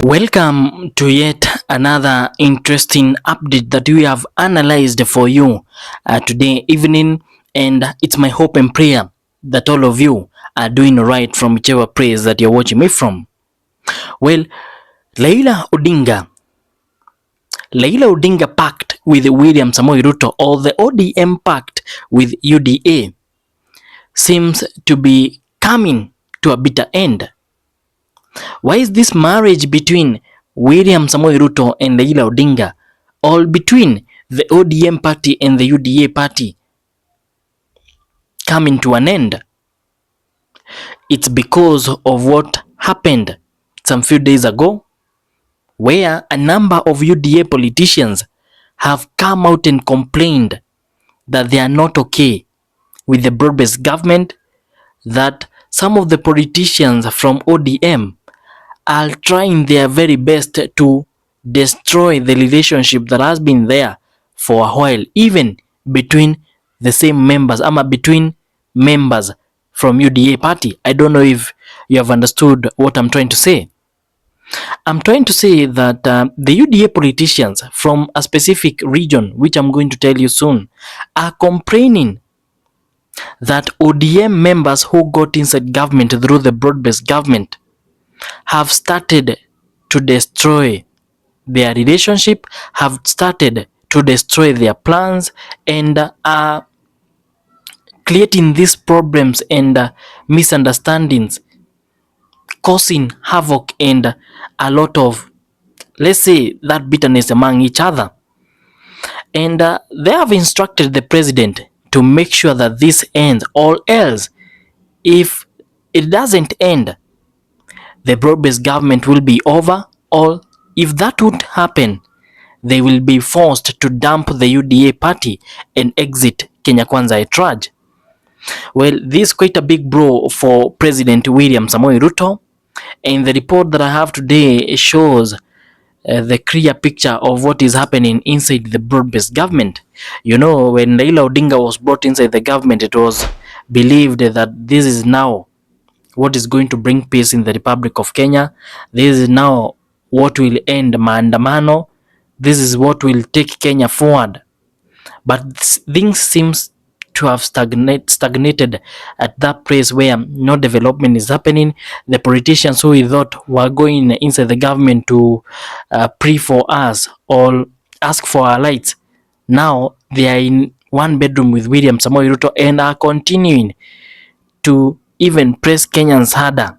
Welcome to yet another interesting update that we have analyzed for you today evening, and it's my hope and prayer that all of you are doing right from whichever place that you're watching me from. Well, Raila Odinga pact with William Samoei Ruto, or the ODM pact with UDA, seems to be coming to a bitter end. Why is this marriage between William Samoei Ruto and Raila Odinga, all between the ODM party and the UDA party, coming to an end? It's because of what happened some few days ago, where a number of UDA politicians have come out and complained that they are not okay with the broad-based government, that some of the politicians from ODM are trying their very best to destroy the relationship that has been there for a while, even between the same members, between members from UDA party. I don't know if you have understood what I'm trying to say. I'm trying to say that the UDA politicians from a specific region, which I'm going to tell you soon, are complaining that ODM members who got inside government through the broad-based government have started to destroy their relationship, have started to destroy their plans, and are creating these problems and misunderstandings, causing havoc and a lot of, let's say, that bitterness among each other. And they have instructed the president to make sure that this ends, or else, if it doesn't end, the broad-based government will be over, or if that would happen, they will be forced to dump the UDA party and exit Kenya Kwanza at large. Well, this is quite a big blow for President William Samoei Ruto, and the report that I have today shows the clear picture of what is happening inside the broad-based government. You know, when Raila Odinga was brought inside the government, it was believed that this is now what is going to bring peace in the Republic of Kenya. This is now what will end maandamano. This is what will take Kenya forward. But things seems to have stagnated at that place where no development is happening. The politicians who we thought were going inside the government to pray for us or ask for our rights, now they are in one bedroom with William Samoei Ruto and are continuing to even press Kenyans harder.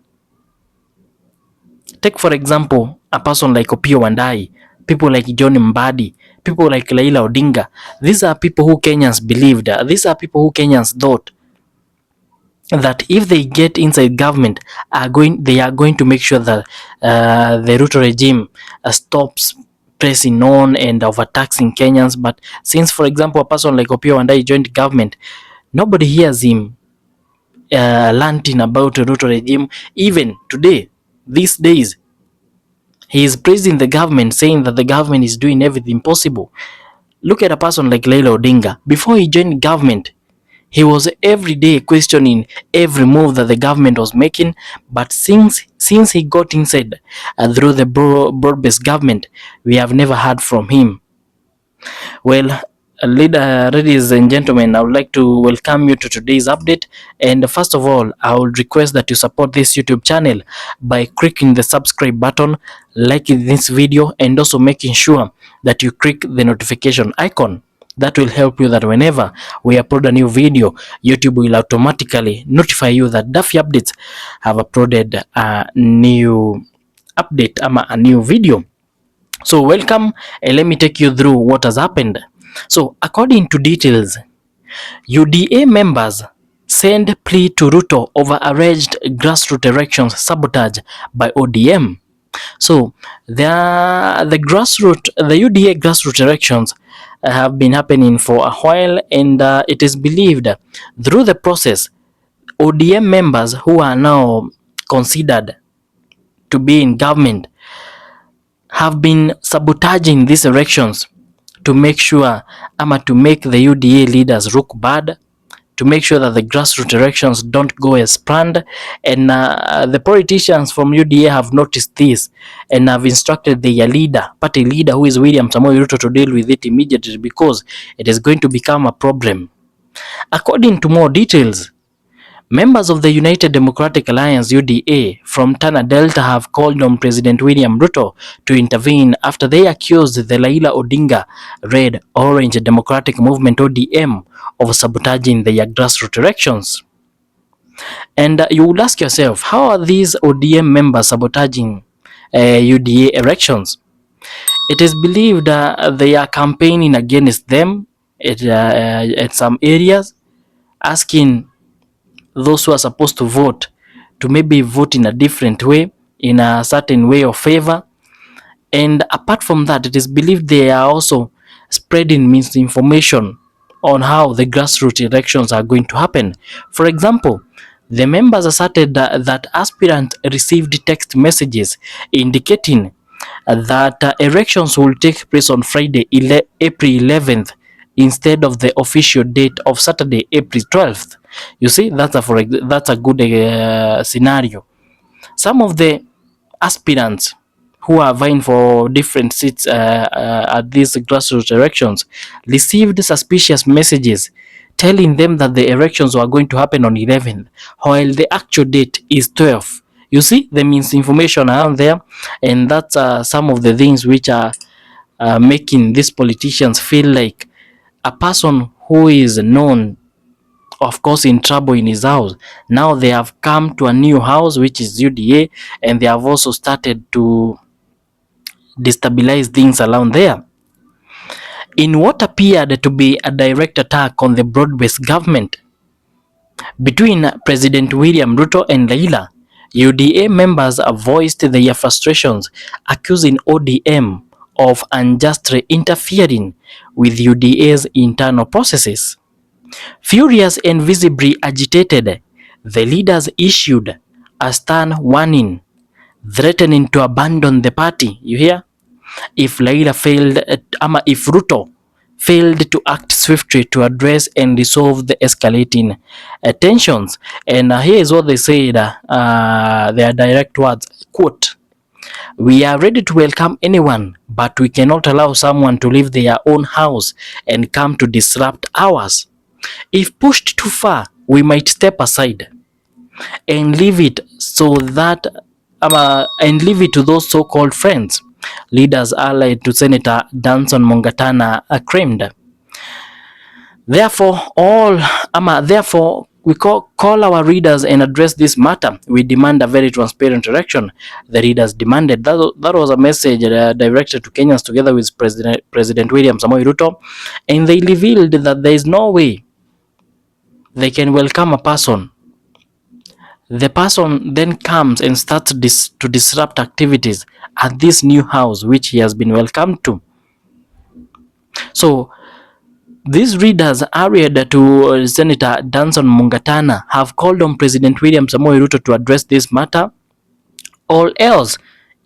Take for example a person like Opiyo Wandayi, people like John Mbadi, people like Raila Odinga. These are people who Kenyans believed, these are people who Kenyans thought that if they get inside government, they are going to make sure that the Ruto regime stops pressing on and overtaxing Kenyans. But since, for example, a person like Opiyo Wandayi joined government, nobody hears him ranting about the Ruto regime. Even today, these days, he is praising the government, saying that the government is doing everything possible. Look at a person like Raila Odinga. Before he joined government, he was every day questioning every move that the government was making. But since he got inside through the broad-based government, we have never heard from him. Well, ladies and gentlemen, I would like to welcome you to today's update. And first of all, I would request that you support this YouTube channel by clicking the subscribe button, liking this video, and also making sure that you click the notification icon. That will help you that whenever we upload a new video, YouTube will automatically notify you that Duffy Updates have uploaded a new update, a new video. So welcome, and let me take you through what has happened. So according to details, UDA members send plea to Ruto over alleged grassroots elections sabotage by ODM. So the UDA grassroots elections have been happening for a while, and it is believed through the process, ODM members who are now considered to be in government have been sabotaging these elections to make sure to make the UDA leaders look bad, to make sure that the grassroots elections don't go as planned. And the politicians from UDA have noticed this and have instructed their leader, party leader, who is William Samoei Ruto, to deal with it immediately because it is going to become a problem. According to more details, members of the United Democratic Alliance (UDA) from Tana Delta have called on President William Ruto to intervene after they accused the Raila Odinga Red Orange Democratic Movement (ODM) of sabotaging their grassroots elections. And you will ask yourself, how are these ODM members sabotaging UDA elections? It is believed they are campaigning against them at some areas, asking those who are supposed to vote to maybe vote in a different way, in a certain way of favor. And apart from that, it is believed they are also spreading misinformation on how the grassroots elections are going to happen. For example, the members asserted that aspirants received text messages indicating that elections will take place on Friday, April 11th, instead of the official date of Saturday, April 12th. You see, that's a good scenario. Some of the aspirants who are vying for different seats at these grassroots elections received suspicious messages telling them that the elections were going to happen on 11th, while the actual date is 12th. You see, the misinformation around there, and that's some of the things which are making these politicians feel like a person who is known, of course, in trouble in his house. Now they have come to a new house, which is UDA, and they have also started to destabilize things around there. In what appeared to be a direct attack on the broad-based government between President William Ruto and Raila, UDA members have voiced their frustrations, accusing ODM of unjustly interfering with UDA's internal processes. Furious and visibly agitated, the leaders issued a stern warning, threatening to abandon the party. You hear? If Ruto failed to act swiftly to address and resolve the escalating tensions. And here is what they said, their direct words, quote, "We are ready to welcome anyone, but we cannot allow someone to leave their own house and come to disrupt ours. If pushed too far, we might step aside and leave it to those so-called friends," leaders allied to Senator Danson Mungatana claimed. Therefore, we call our readers and address this matter. We demand a very transparent election, the readers demanded. That was a message directed to Kenyans together with President William Samoei Ruto, and they revealed that there is no way they can welcome a person. The person then comes and starts to disrupt activities at this new house which he has been welcomed to. So these readers hurried to Senator Danson Mungatana have called on President William Samoei Ruto to address this matter, or else,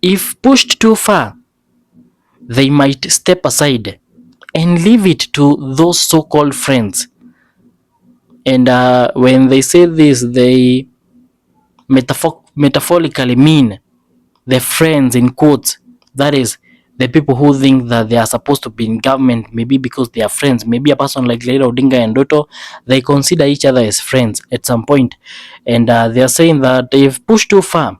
if pushed too far, they might step aside and leave it to those so-called friends. And when they say this, they metaphorically mean the friends in quotes. That is, the people who think that they are supposed to be in government, maybe because they are friends. Maybe a person like Raila Odinga and Ruto, they consider each other as friends at some point. And they are saying that if pushed too far,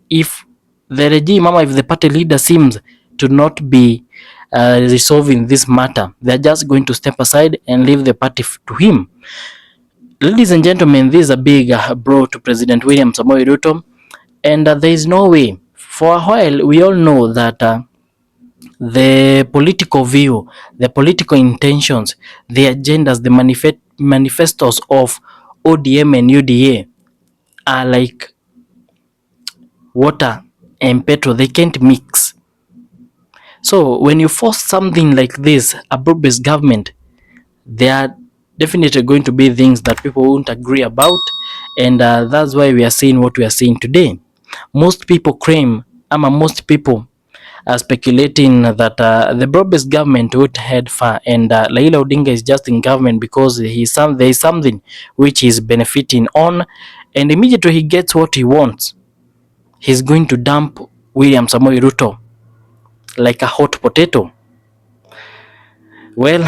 if the regime, if the party leader seems to not be resolving this matter, they're just going to step aside and leave the party to him. Ladies and gentlemen, this is a big blow to President William Samoei Ruto, and there is no way. For a while, we all know that the political view, the political intentions, the agendas, the manifestos of ODM and UDA are like water and petrol. They can't mix. So when you force something like this, a broad-based government, there are definitely going to be things that people won't agree about, and that's why we are seeing what we are seeing today. Most people speculating that the broad-based government would head far, and Raila Odinga is just in government because there is something which he's benefiting on, and immediately he gets what he wants, he's going to dump William Samoei Ruto like a hot potato. Well,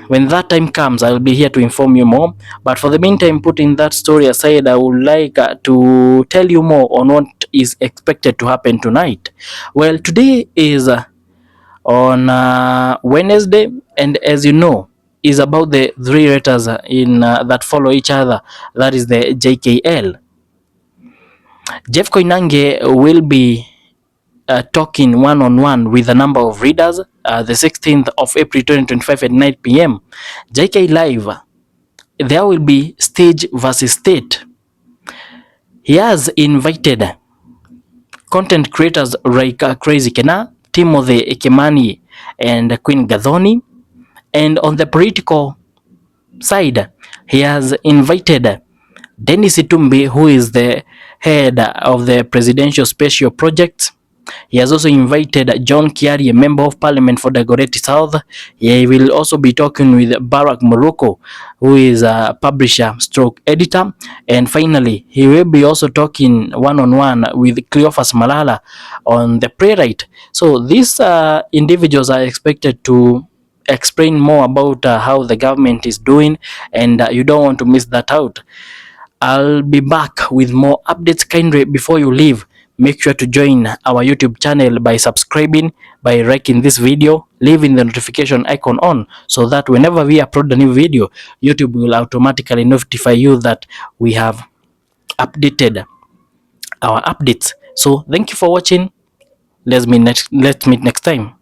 when that time comes, I'll be here to inform you more. But for the meantime, putting that story aside, I would like to tell you more on what is expected to happen tonight. Well, today is on Wednesday, and as you know, is about the three letters in that follow each other. That is the JKL. Jeff Koinange will be talking one-on-one with a number of readers the 16th of April 2025 at 9 p.m. JK Live, there will be stage versus state. He has invited content creators like Crazy Kena, Timothy Ekimani, and Queen Gathoni. And on the political side, he has invited Dennis Itumbi, who is the head of the Presidential Special Projects. He has also invited John Kiari, a member of parliament for Dagoretti South. He will also be talking with Barack Morocco, who is a publisher stroke editor. And finally, he will be also talking one-on-one with Cleophas Malala on the playwright. So these individuals are expected to explain more about how the government is doing, and you don't want to miss that out. I'll be back with more updates. Kindly, before you leave, make sure to join our YouTube channel by subscribing, by liking this video, leaving the notification icon on, so that whenever we upload a new video, YouTube will automatically notify you that we have updated our updates. So thank you for watching. Let's meet next time.